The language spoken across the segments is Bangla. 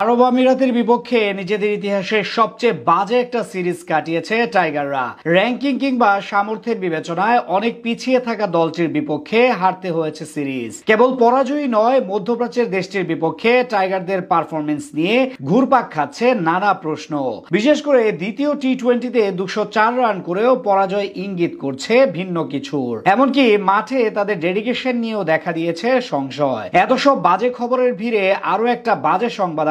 আরব আমিরাতের বিপক্ষে নিজেদের ইতিহাসে সবচেয়ে বাজে একটা সিরিজ কাটিয়েছে টাইগাররা। র্যাঙ্কিং কিংবা সামর্থ্যের বিবেচনায় অনেক পিছিয়ে থাকা দলটির বিপক্ষে হারতে হয়েছে সিরিজ। কেবল পরাজয়ই নয়, মধ্যপ্রাচ্যের দেশটির বিপক্ষে টাইগারদের পারফরমেন্স নিয়ে ঘুরপাক খাচ্ছে নানা প্রশ্ন। বিশেষ করে দ্বিতীয় টি-20তে 204 রান করেও পরাজয় ইঙ্গিত করছে ভিন্ন কিছুর। এমনকি মাঠে তাদের ডেডিকেশন নিয়েও দেখা দিয়েছে সংশয়। এত সব বাজে খবরের ভিড়ে আরো একটা বাজে সংবাদ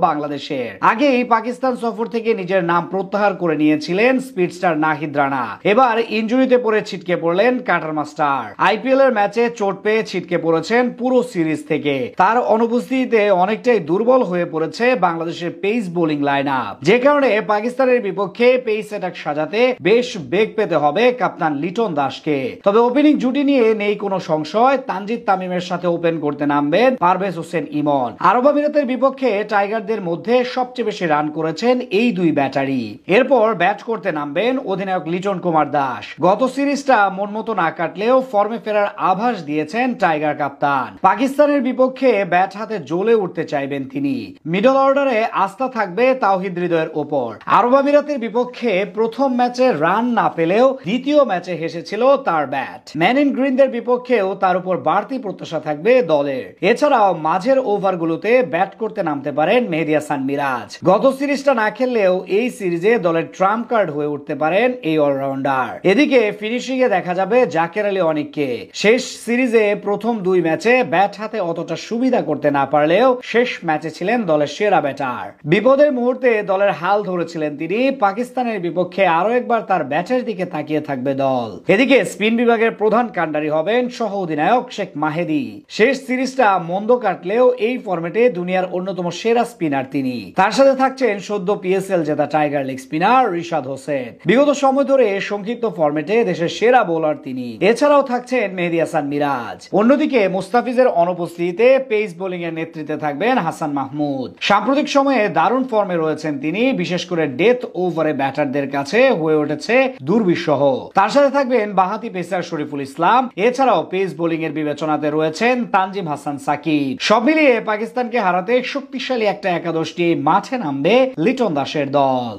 বাংলাদেশের। আগেই পাকিস্তান সফর থেকে নিজের নাম প্রত্যাহার করে নিয়েছিলেন স্পিডস্টার নাহিদ রানা। এবার ইনজুরিতে পড়ে ছিটকে পড়লেন কাটার মাস্টার। আইপিএল এর ম্যাচে চোট পেয়ে ছিটকে পড়েছেন পুরো সিরিজ থেকে। তার অনুপস্থিতিতে অনেকটাই দুর্বল হয়ে পড়েছে বাংলাদেশের পেস বোলিং লাইন আপ, যে কারণে পাকিস্তানের বিপক্ষে পেস অ্যাটাক সাজাতে বেশ বেগ পেতে হবে কাপ্তান লিটন দাসকে। তবে ওপেনিং জুটি নিয়ে নেই কোনো সংশয়, তানজিদ তামিমের সাথে ওপেন করতে নামবেন পারভেজ হোসেন ইমন। আরব আমিরাতের বিপক্ষে টাইগারদের মধ্যে সবচেয়ে বেশি রান করেছেন এই দুই ব্যাটারি। এরপর ব্যাট করতে নামবেন অধিনায়ক লিটন কুমার দাস। গত সিরিজটা মন মতো না কাটলেও ফর্মে ফেরার আভাস দিয়েছেন টাইগার কাপ্তান। পাকিস্তানের বিপক্ষে ব্যাট হাতে জ্বলে উঠতে চাইবেন তিনি। মিডল অর্ডারে আস্থা থাকবে তাওহিদ হৃদয়ের ওপর। আরব আমিরাতের বিপক্ষে প্রথম ম্যাচে রান না পেলেও দ্বিতীয় ম্যাচে হেসেছিল তার ব্যাট। ম্যান ইন গ্রিনদের বিপক্ষেও তার উপর বাড়তি প্রত্যাশা থাকবে দলের। এছাড়াও মাঝের ওভারগুলোতে ব্যাট করতে নামতে পারেন মেহেদী হাসান মিরাজ। গত সিরিজটা না খেললেও এই সিরিজে দলের ট্রাম্প কার্ড হয়ে উঠতে পারেন এই অলরাউন্ডার। এদিকে ফিনিশিং এ দেখা যাবে জাকের আলী অনিককে। শেষ সিরিজে প্রথম দুই ম্যাচে ব্যাট হাতে অতটা সুবিধা করতে না পারলেও শেষ ম্যাচে ছিলেন দলের সেরা ব্যাটার। বিপদের মুহূর্তে দলের হাল ধরেছিলেন তিনি। পাকিস্তানের বিপক্ষে আরো একবার তার ব্যাটের দিকে তাকিয়ে থাকবে দল। এদিকে স্পিন বিভাগের প্রধান কান্ডারি হবেন সহ অধিনায়ক শেখ মাহেদী। শেষ সিরিজটা মন্দ কাটলেও এই ফরম্যাটে দুনিয়ার অন্যতম সেরা স্পিনার তিনি। তার সাথে থাকছেন সদ্য পিএসএল জেতা tiger leg spinner Rishad Hossain. বিগত সময় ধরে সংক্ষিপ্ত ফরম্যাটে দেশের সেরা বোলার তিনি। এছাড়াও থাকছেন মেহেদী হাসান মিরাজ। অন্যদিকে মুস্তাফিজের অনুপস্থিতিতে পেস বোলিং এর নেতৃত্বে থাকবেন হাসান মাহমুদ। সাম্প্রতিক সময়ে দারুণ ফর্মে রয়েছেন তিনি, বিশেষ করে ডেথ ওভারে ব্যাটারদের কাছে হয়ে উঠেছে দুর্বিষহ। তার সাথে থাকবেন বাঁহাতি পেসার শরীফুল ইসলাম। এছাড়াও পেস বোলিং এর বিবেচনাতে রয়েছেন তানজিম হাসান সাকিব। সব মিলিয়ে পাকিস্তানকে হারাতে শক্তিশালী একটা একাদশটি মাঠে নামবে লিটন দাসের দল।